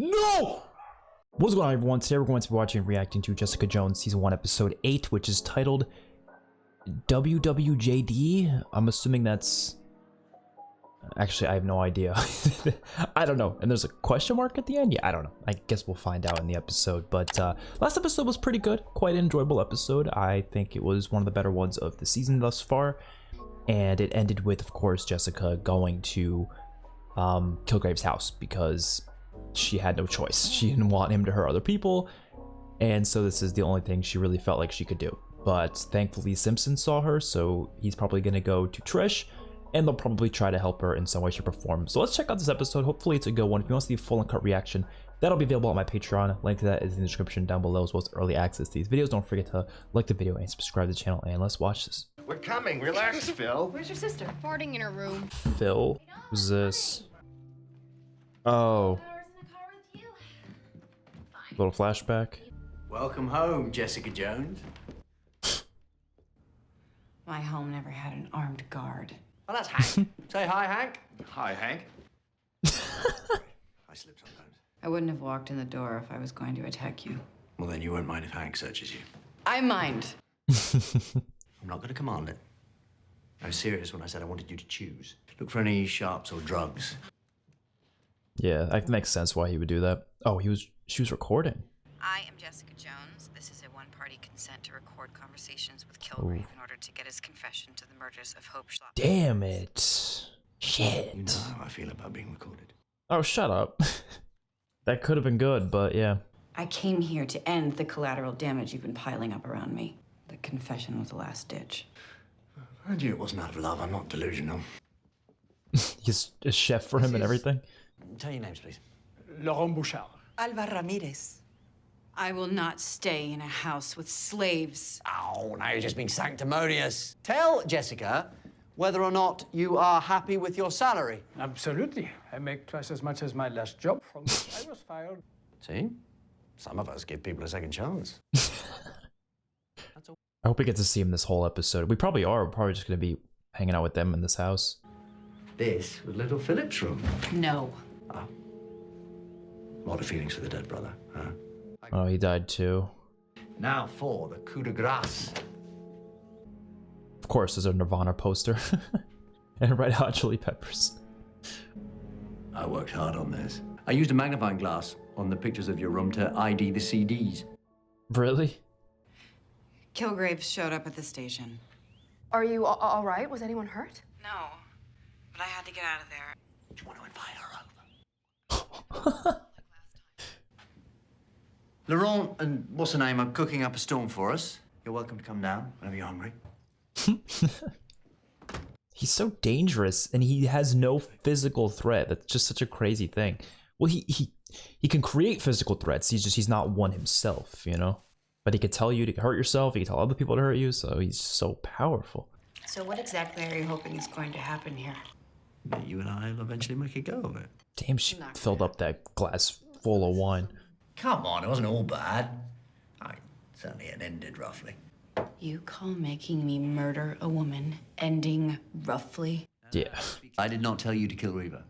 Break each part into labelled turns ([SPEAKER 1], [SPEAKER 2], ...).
[SPEAKER 1] No! What's going on, everyone? Today we're going to be watching and reacting to Jessica Jones Season 1 Episode 8, which is titled WWJD. I'm assuming that's... Actually, I have no idea. I don't know. And there's a question mark at the end? Yeah, I don't know. I guess we'll find out in the episode. But last episode was pretty good. Quite an enjoyable episode. I think it was one of the better ones of the season thus far. And it ended with, of course, Jessica going to Kilgrave's house because she had no choice. She didn't want him to hurt other people. And so this is the only thing she really felt like she could do. But thankfully Simpson saw her, so he's probably going to go to Trish. And they'll probably try to help her in some way, shape, or form. So let's check out this episode. Hopefully it's a good one. If you want to see a full uncut reaction, that'll be available on my Patreon. Link to that is in the description down below, as well as early access to these videos. Don't forget to like the video and subscribe to the channel, and let's watch this.
[SPEAKER 2] We're coming. Relax, Phil.
[SPEAKER 3] Where's your sister? Farting in her room.
[SPEAKER 1] Phil? Who's this? Oh. Little flashback.
[SPEAKER 2] Welcome home, Jessica Jones.
[SPEAKER 3] My home never had an armed guard.
[SPEAKER 2] Oh, that's Hank. Say hi, Hank. Hi, Hank. I slip sometimes.
[SPEAKER 3] I wouldn't have walked in the door if I was going to attack you.
[SPEAKER 2] Well, then you won't mind if Hank searches you.
[SPEAKER 3] I mind.
[SPEAKER 2] I'm not going to command it. I was serious when I said I wanted you to choose. Look for any sharps or drugs.
[SPEAKER 1] Yeah, that makes sense why he would do that. Oh, she was recording.
[SPEAKER 3] I am Jessica Jones. This is a one-party consent to record conversations with Kilgrave in order to get his confession to the murders of Hope Schloss.
[SPEAKER 1] Damn it. Shit.
[SPEAKER 2] You know how I feel about being recorded.
[SPEAKER 1] Oh, shut up. That could have been good, but yeah.
[SPEAKER 3] I came here to end the collateral damage you've been piling up around me. The confession was the last ditch.
[SPEAKER 2] I knew it wasn't out of love. I'm not delusional.
[SPEAKER 1] He's a chef for him and everything.
[SPEAKER 2] Tell your names, please.
[SPEAKER 4] Laurent Bouchard.
[SPEAKER 5] Alva Ramirez.
[SPEAKER 3] I will not stay in a house with slaves.
[SPEAKER 2] Oh, now you're just being sanctimonious. Tell Jessica whether or not you are happy with your salary.
[SPEAKER 4] Absolutely. I make twice as much as my last job from which I was fired.
[SPEAKER 2] See? Some of us give people a second chance.
[SPEAKER 1] I hope we get to see him this whole episode. We probably are. We're probably just going to be hanging out with them in this house.
[SPEAKER 2] This was little Philip's room.
[SPEAKER 3] No.
[SPEAKER 2] Ah. A lot of feelings for the dead brother, huh?
[SPEAKER 1] Oh, he died too.
[SPEAKER 2] Now for the coup de grace.
[SPEAKER 1] Of course, there's a Nirvana poster. And Red Hot Chili Peppers.
[SPEAKER 2] I worked hard on this. I used a magnifying glass on the pictures of your room to ID the CDs.
[SPEAKER 1] Really?
[SPEAKER 3] Kilgrave showed up at the station.
[SPEAKER 5] Are you all right? Was anyone hurt?
[SPEAKER 3] No, but I had to get out of there.
[SPEAKER 2] Do you want to invite her over? Laurent and what's her name are cooking up a storm for us. You're welcome to come down whenever you're hungry.
[SPEAKER 1] He's so dangerous, and he has no physical threat. That's just such a crazy thing. Well, he can create physical threats. He's not one himself, you know. But he could tell you to hurt yourself. He could tell other people to hurt you. So he's so powerful.
[SPEAKER 3] So what exactly are you hoping is going to happen here?
[SPEAKER 2] That you and I will eventually make a go of it.
[SPEAKER 1] Damn, she filled up that glass full of wine.
[SPEAKER 2] Come on, it wasn't all bad. Certainly it ended roughly.
[SPEAKER 3] You call making me murder a woman ending roughly?
[SPEAKER 1] Yeah.
[SPEAKER 2] I did not tell you to kill Reva.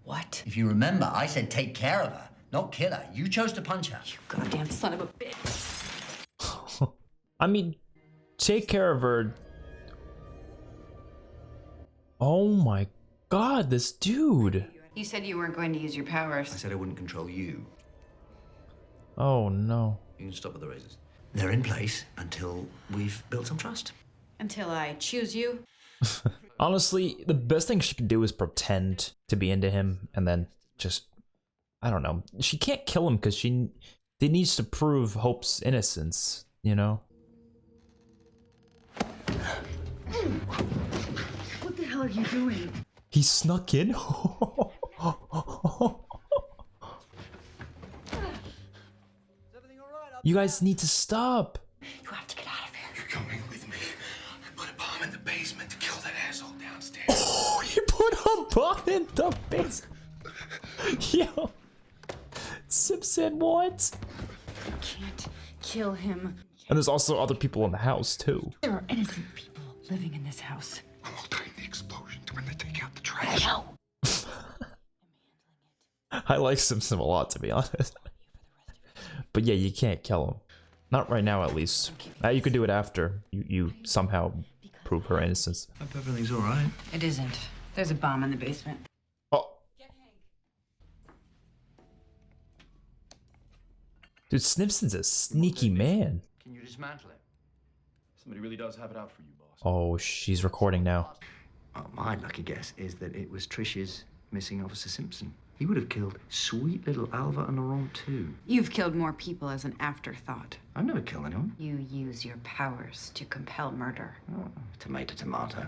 [SPEAKER 3] What?
[SPEAKER 2] If you remember, I said take care of her, not kill her. You chose to punch her.
[SPEAKER 3] You goddamn son of a bitch.
[SPEAKER 1] I mean, take care of her. Oh my god, this dude.
[SPEAKER 3] You said you weren't going to use your powers.
[SPEAKER 2] I said I wouldn't control you.
[SPEAKER 1] Oh no.
[SPEAKER 2] You can stop with the razors. They're in place until we've built some trust.
[SPEAKER 3] Until I choose you?
[SPEAKER 1] Honestly, the best thing she could do is pretend to be into him and then just, I don't know. She can't kill him because she needs to prove Hope's innocence, you know?
[SPEAKER 5] What the hell are you doing?
[SPEAKER 1] He snuck in? You guys need to stop.
[SPEAKER 3] You have to get out of here.
[SPEAKER 6] You're coming with me. I put a bomb in the basement to kill that asshole downstairs.
[SPEAKER 1] Oh, he put a bomb in the basement. Yo. Simpson, what?
[SPEAKER 3] You can't kill him.
[SPEAKER 1] And there's also other people in the house, too.
[SPEAKER 3] There are innocent people living in this house.
[SPEAKER 6] I'm all time the explosion to when they take out the trash.
[SPEAKER 3] No.
[SPEAKER 1] I like Simpson a lot, to be honest. But yeah, you can't kill him. Not right now, at least. You could do it after you somehow prove her innocence.
[SPEAKER 2] Hope everything's all right.
[SPEAKER 3] It isn't. There's a bomb in the basement.
[SPEAKER 1] Oh. Dude, Snipson's a sneaky man.
[SPEAKER 2] Can you dismantle it?
[SPEAKER 6] Somebody really does have it out for you, boss.
[SPEAKER 1] Oh, she's recording now.
[SPEAKER 2] Well, my lucky guess is that it was Trish's missing Officer Simpson. He would have killed sweet little Alva and Laurent too.
[SPEAKER 3] You've killed more people as an afterthought.
[SPEAKER 2] I've never killed anyone.
[SPEAKER 3] You use your powers to compel murder.
[SPEAKER 2] Oh, tomato, tomato.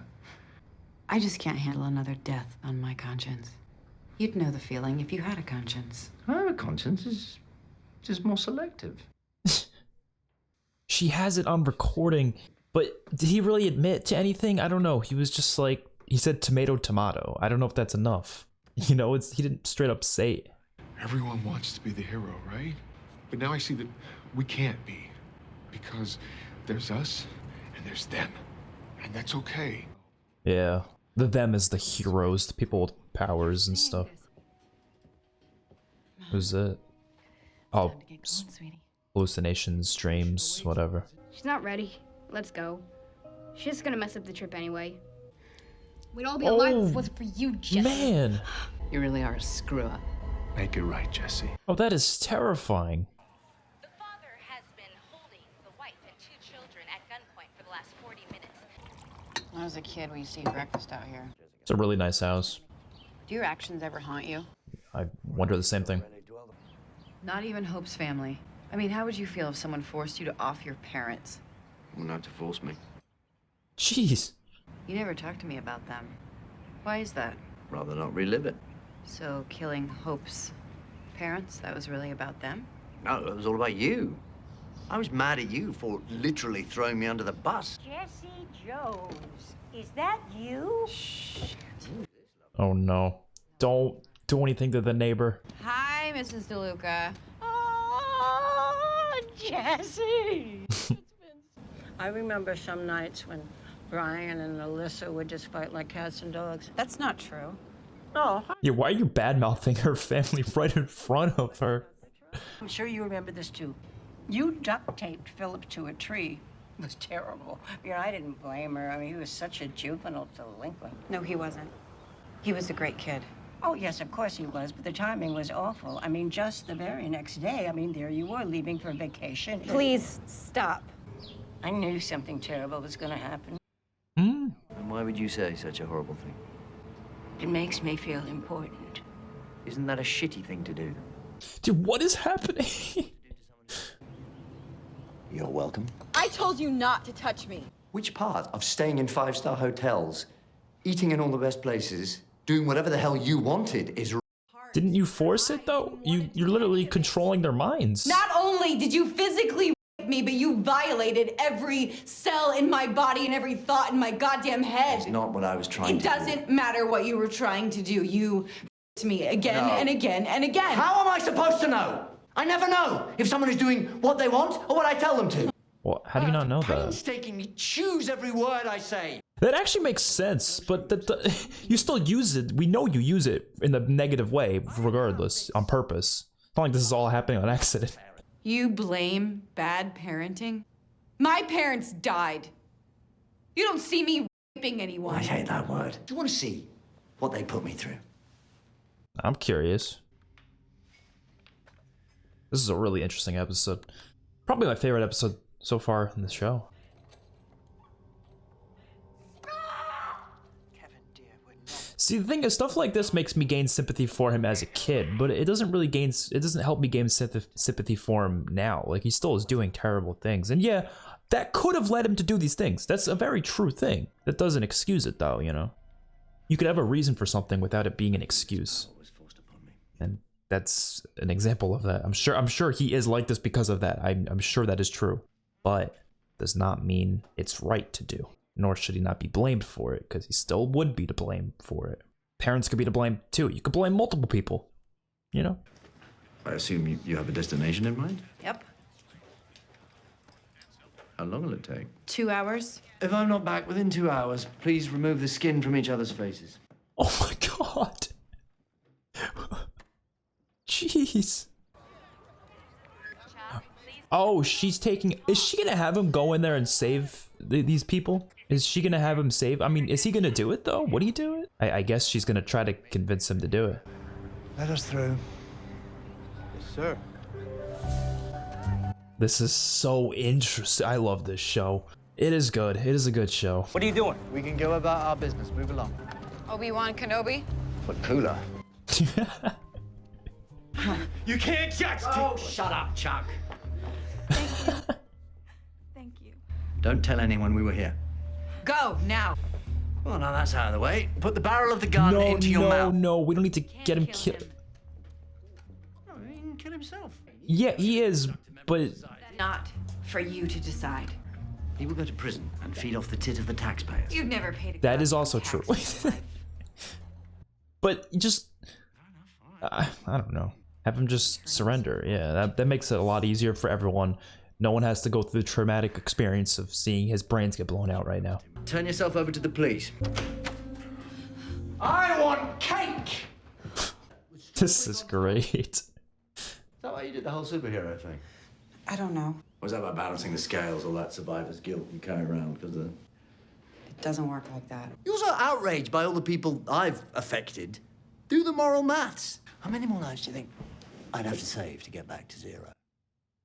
[SPEAKER 3] I just can't handle another death on my conscience. You'd know the feeling if you had a conscience.
[SPEAKER 2] I have a conscience. It's just more selective.
[SPEAKER 1] She has it on recording, but did he really admit to anything? I don't know. He was just like, he said tomato, tomato. I don't know if that's enough. You know, he didn't straight up say it.
[SPEAKER 6] Everyone wants to be the hero, right? But now I see that we can't be. Because there's us and there's them. And that's okay.
[SPEAKER 1] Yeah. The them is the heroes, the people with powers and stuff. Who's it? Oh, hallucinations, dreams, whatever.
[SPEAKER 7] She's not ready. Let's go. She's just gonna mess up the trip anyway. We'd all be alive if it wasn't for you, Jesse.
[SPEAKER 1] Man!
[SPEAKER 3] You really are a screw-up.
[SPEAKER 6] Make it right, Jesse.
[SPEAKER 1] Oh, that is terrifying.
[SPEAKER 8] The father has been holding the wife and 2 children at gunpoint for the last 40 minutes.
[SPEAKER 3] When I was a kid, we used to eat breakfast out here.
[SPEAKER 1] It's a really nice house.
[SPEAKER 3] Do your actions ever haunt you?
[SPEAKER 1] I wonder the same thing.
[SPEAKER 3] Not even Hope's family. I mean, how would you feel if someone forced you to off your parents?
[SPEAKER 2] Well, not to force me.
[SPEAKER 1] Jeez.
[SPEAKER 3] You never talked to me about them. Why is that?
[SPEAKER 2] Rather not relive it.
[SPEAKER 3] So killing Hope's parents, that was really about them?
[SPEAKER 2] No, it was all about you. I was mad at you for literally throwing me under the bus.
[SPEAKER 9] Jesse Jones, is that you?
[SPEAKER 1] Oh no. Don't do anything to the neighbor.
[SPEAKER 3] Hi, Mrs. DeLuca.
[SPEAKER 9] Oh, Jesse! I remember some nights when Brian and Alyssa would just fight like cats and dogs.
[SPEAKER 3] That's not true.
[SPEAKER 9] Oh,
[SPEAKER 1] Yeah, why are you bad-mouthing her family right in front of her?
[SPEAKER 9] I'm sure you remember this too. You duct taped Philip to a tree. It was terrible. You know, I didn't blame her. I mean, he was such a juvenile delinquent.
[SPEAKER 3] No, he wasn't. He was a great kid.
[SPEAKER 9] Oh, yes, of course he was, but the timing was awful. I mean, just the very next day, I mean, there you were leaving for vacation.
[SPEAKER 7] Please stop.
[SPEAKER 9] I knew something terrible was going to happen.
[SPEAKER 2] And why would you say such a horrible thing?
[SPEAKER 9] It makes me feel important.
[SPEAKER 2] Isn't that a shitty thing to do?
[SPEAKER 1] Dude, what is happening?
[SPEAKER 2] You're welcome.
[SPEAKER 5] I told you not to touch me.
[SPEAKER 2] Which part of staying in 5-star hotels, eating in all the best places, doing whatever the hell you wanted is...
[SPEAKER 1] Didn't you force it though? You're literally controlling their minds.
[SPEAKER 5] Not only did you physically rape me, but you violated every cell in my body and every thought in my goddamn head.
[SPEAKER 2] It's not what I was trying to do.
[SPEAKER 5] It doesn't matter what you were trying to do. You to me again
[SPEAKER 2] No.
[SPEAKER 5] and again and again.
[SPEAKER 2] How am I supposed to know? I never know if someone is doing what they want or what I tell them to.
[SPEAKER 1] Well, how do you not know that?
[SPEAKER 2] Painstakingly choose every word I say.
[SPEAKER 1] That actually makes sense, but you still use it. We know you use it in the negative way, regardless, on purpose. It's not like this is all happening on accident.
[SPEAKER 5] You blame bad parenting? My parents died. You don't see me raping anyone.
[SPEAKER 2] I hate that word. Do you want to see what they put me through?
[SPEAKER 1] I'm curious. This is a really interesting episode. Probably my favorite episode so far in the show. See, the thing is, stuff like this makes me gain sympathy for him as a kid, but it doesn't really it doesn't help me gain sympathy for him now. Like, he still is doing terrible things. And yeah, that could have led him to do these things. That's a very true thing. That doesn't excuse it, though, you know? You could have a reason for something without it being an excuse. And that's an example of that. I'm sure he is like this because of that. I'm sure that is true. But does not mean it's right to do. Nor should he not be blamed for it, because he still would be to blame for it. Parents could be to blame too. You could blame multiple people, you know?
[SPEAKER 2] I assume you have a destination in mind?
[SPEAKER 3] Yep.
[SPEAKER 2] How long will it take?
[SPEAKER 3] 2 hours.
[SPEAKER 2] If I'm not back within 2 hours, please remove the skin from each other's faces.
[SPEAKER 1] Oh my god. Jeez. Oh, she's taking... Is she gonna have him go in there and save these people? Is she gonna have him save? I mean, is he gonna do it though? Would he do it? I guess she's gonna try to convince him to do it.
[SPEAKER 2] Let us through.
[SPEAKER 6] Yes, sir.
[SPEAKER 1] This is so interesting. I love this show. It is good. It is a good show.
[SPEAKER 4] What are you doing?
[SPEAKER 2] We can go about our business. Move along.
[SPEAKER 3] Obi-Wan Kenobi?
[SPEAKER 2] But cooler.
[SPEAKER 4] You can't judge.
[SPEAKER 2] Oh, shut up, Chuck.
[SPEAKER 5] Thank you.
[SPEAKER 2] Don't tell anyone we were here.
[SPEAKER 5] Go now.
[SPEAKER 2] Well, now that's out of the way. Put the barrel of the gun into your mouth.
[SPEAKER 1] No, we don't need to get him killed.
[SPEAKER 2] No, he can kill himself.
[SPEAKER 1] Yeah, he is, but
[SPEAKER 5] Not for you to decide.
[SPEAKER 2] He will go to prison and feed off the tit of the taxpayers.
[SPEAKER 5] You've never paid a
[SPEAKER 1] that is
[SPEAKER 5] goddamn
[SPEAKER 1] also
[SPEAKER 5] tax.
[SPEAKER 1] true. But just, I don't know. Have him just surrender. Yeah, that makes it a lot easier for everyone. No one has to go through the traumatic experience of seeing his brains get blown out right now.
[SPEAKER 2] Turn yourself over to the police.
[SPEAKER 4] I want cake.
[SPEAKER 1] This is great.
[SPEAKER 2] Is that why you did the whole superhero thing?
[SPEAKER 5] I don't know.
[SPEAKER 2] Was that about balancing the scales, all that survivor's guilt you carry around? Because
[SPEAKER 5] It doesn't work like that.
[SPEAKER 2] you're so outraged by all the people I've affected. Do the moral maths. How many more lives do you think I'd have to save to get back to zero?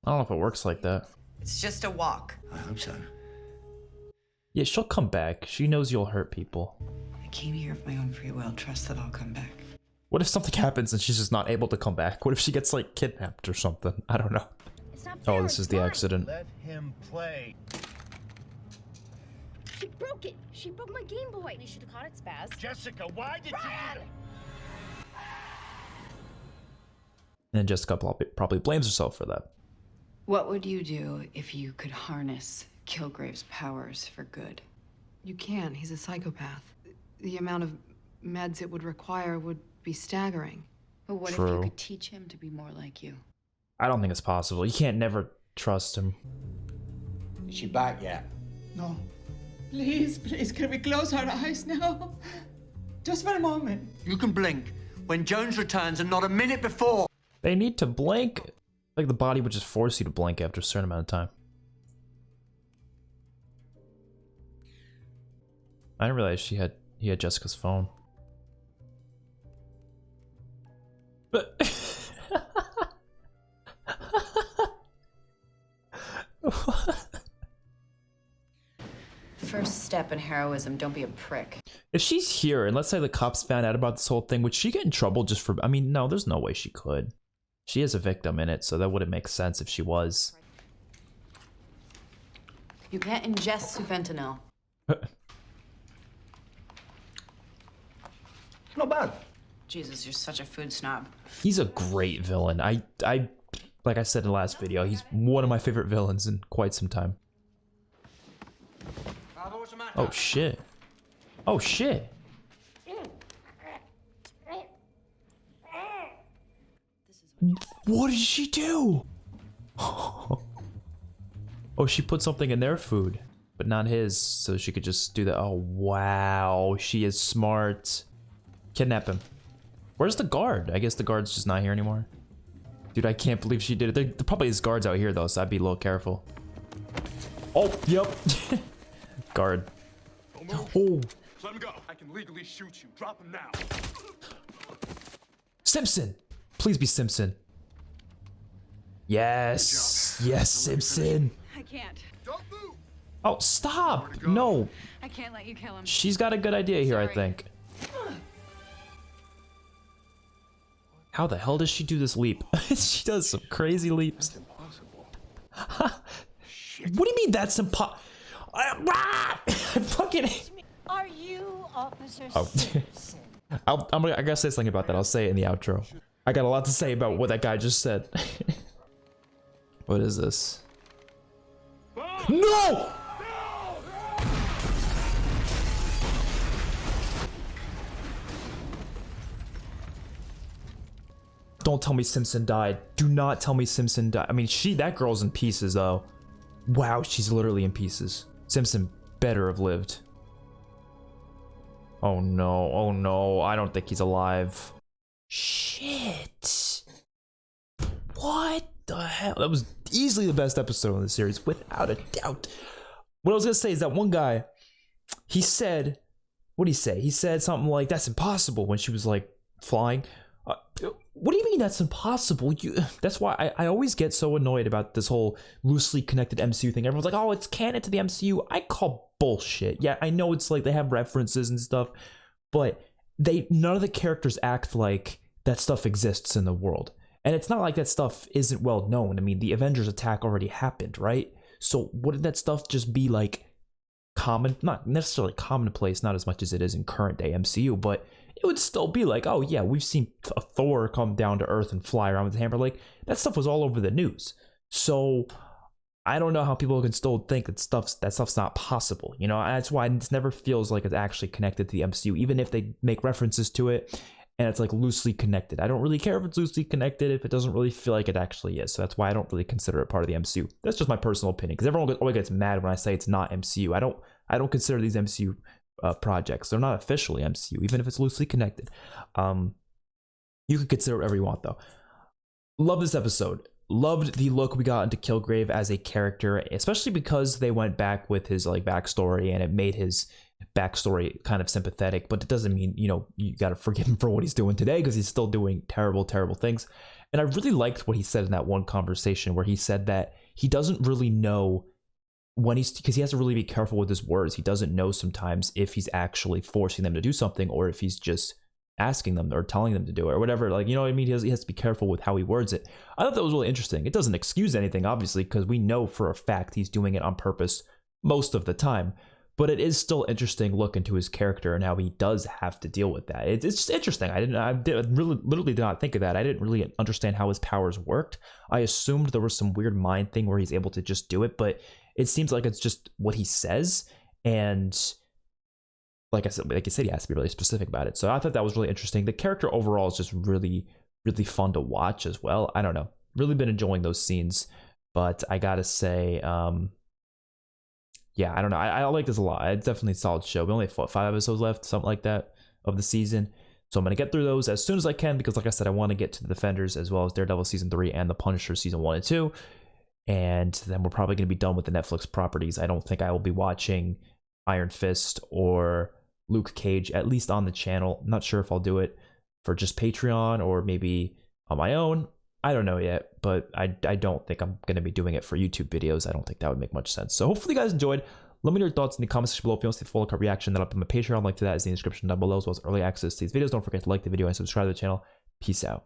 [SPEAKER 1] I don't know if it works like that.
[SPEAKER 5] It's just a walk.
[SPEAKER 2] I hope so.
[SPEAKER 1] Yeah, she'll come back. She knows you'll hurt people.
[SPEAKER 5] I came here of my own free will. Trust that I'll come back.
[SPEAKER 1] What if something happens and she's just not able to come back? What if she gets, like, kidnapped or something? I don't know.
[SPEAKER 7] It's not
[SPEAKER 1] Oh,
[SPEAKER 7] fair,
[SPEAKER 1] this
[SPEAKER 7] it's
[SPEAKER 1] is the
[SPEAKER 7] mine.
[SPEAKER 1] accident.
[SPEAKER 6] Let him play.
[SPEAKER 7] She broke it. She broke my Game Boy.
[SPEAKER 8] You should have caught it, Spaz.
[SPEAKER 6] Jessica, why did you do that?
[SPEAKER 1] And Jessica probably blames herself for that.
[SPEAKER 5] What would you do if you could harness Kilgrave's powers for good?
[SPEAKER 10] You can. He's a psychopath. The amount of meds it would require would be staggering.
[SPEAKER 5] But what if
[SPEAKER 1] True.
[SPEAKER 5] you could teach him to be more like you?
[SPEAKER 1] I don't think it's possible. You can't never trust him.
[SPEAKER 2] Is she back yet?
[SPEAKER 4] No. Please, can we close our eyes now? Just for a moment.
[SPEAKER 2] You can blink when Jones returns and not a minute before.
[SPEAKER 1] They need to blink. Like the body would just force you to blink after a certain amount of time. I didn't realize he had Jessica's phone. But
[SPEAKER 5] First step in heroism, don't be a prick.
[SPEAKER 1] if she's here and let's say the cops found out about this whole thing, would she get in trouble just for? I mean, no, there's no way she could. She is a victim in it, so that wouldn't make sense if she was.
[SPEAKER 5] You can't ingest fentanyl.
[SPEAKER 2] Not bad.
[SPEAKER 5] Jesus, you're such a food snob.
[SPEAKER 1] He's a great villain. I like I said in the last video, he's one of my favorite villains in quite some time. Oh shit. Oh shit. What did she do? Oh, she put something in their food, but not his, so she could just do that. Oh wow, she is smart. Kidnap him. Where's the guard? I guess the guard's just not here anymore. Dude, I can't believe she did it. There probably is guards out here though, so I'd be a little careful. Oh, yep. Guard. Oh.
[SPEAKER 6] Let him go. I can legally shoot you. Drop him now.
[SPEAKER 1] Simpson. Please be Simpson. Yes. Yes, Simpson.
[SPEAKER 5] I can't.
[SPEAKER 6] Don't move.
[SPEAKER 1] Oh, stop. No.
[SPEAKER 5] I can't let you kill him.
[SPEAKER 1] She's got a good idea here, I
[SPEAKER 5] Sorry.
[SPEAKER 1] think. How the hell does she do this leap? She does some crazy leaps.
[SPEAKER 6] Impossible.
[SPEAKER 1] What do you mean that's impossible? I fucking.
[SPEAKER 9] Are you Officer
[SPEAKER 1] Oh.
[SPEAKER 9] Simpson?
[SPEAKER 1] I gotta say something about that. I'll say it in the outro. I got a lot to say about what that guy just said. What is this? No! Don't tell me Simpson died. Do not tell me Simpson died. I mean, that girl's in pieces though. Wow, she's literally in pieces. Simpson better have lived. Oh no, I don't think he's alive. Shit. the hell? That was easily the best episode in the series, without a doubt. What I was gonna say is that one guy, he said, what did he say? He said something like, "That's impossible," when she was like flying. What do you mean that's impossible? That's why I always get so annoyed about this whole loosely connected MCU thing. Everyone's like, "Oh, it's canon to the MCU." I call bullshit. Yeah, I know it's like they have references and stuff, but none of the characters act like that stuff exists in the world. And it's not like that stuff isn't well known. I mean, the Avengers attack already happened, right? So wouldn't that stuff just be like common, not necessarily commonplace, not as much as it is in current day MCU, but it would still be like, oh yeah, we've seen a Thor come down to Earth and fly around with a hammer. Like, that stuff was all over the news. So I don't know how people can still think that stuff's not possible. You know, that's why it never feels like it's actually connected to the MCU, even if they make references to it and it's like loosely connected. I don't really care if it's loosely connected if it doesn't really feel like it actually is. So that's why I don't really consider it part of the MCU. That's just my personal opinion, because everyone always gets mad when I say it's not MCU. I don't consider these MCU projects. They're not officially MCU, even if it's loosely connected. You could consider whatever you want, though. Love this episode. Loved the look we got into Kilgrave as a character, especially because they went back with his like backstory and it made his backstory kind of sympathetic. But it doesn't mean, you know, you got to forgive him for what he's doing today, because he's still doing terrible, terrible things. And I really liked what he said in that one conversation where he said that he doesn't really know when because he has to really be careful with his words. He doesn't know sometimes if he's actually forcing them to do something or if he's just asking them or telling them to do it or whatever. Like, you know what I mean? He has to be careful with how he words it. I thought that was really interesting. It doesn't excuse anything, obviously, because we know for a fact he's doing it on purpose most of the time. But it is still interesting look into his character and how he does have to deal with that. It's just interesting. I literally did not think of that. I didn't really understand how his powers worked. I assumed there was some weird mind thing where he's able to just do it, but it seems like it's just what he says. And like I said, he has to be really specific about it. So I thought that was really interesting. The character overall is just really, really fun to watch as well. I don't know. Really been enjoying those scenes. But I gotta say, yeah, I don't know. I like this a lot. It's definitely a solid show. We only have 5 episodes left, something like that, of the season. So I'm going to get through those as soon as I can, because like I said, I want to get to the Defenders as well as Daredevil Season 3 and The Punisher Season 1 and 2. And then we're probably going to be done with the Netflix properties. I don't think I will be watching Iron Fist or Luke Cage, at least on the channel. I'm not sure if I'll do it for just Patreon or maybe on my own. I don't know yet, but I don't think I'm going to be doing it for YouTube videos. I don't think that would make much sense. So hopefully you guys enjoyed. Let me know your thoughts in the comments section below. If you want to see the full cut reaction, that'll be my Patreon. Link to that is in the description down below, as well as early access to these videos. Don't forget to like the video and subscribe to the channel. Peace out.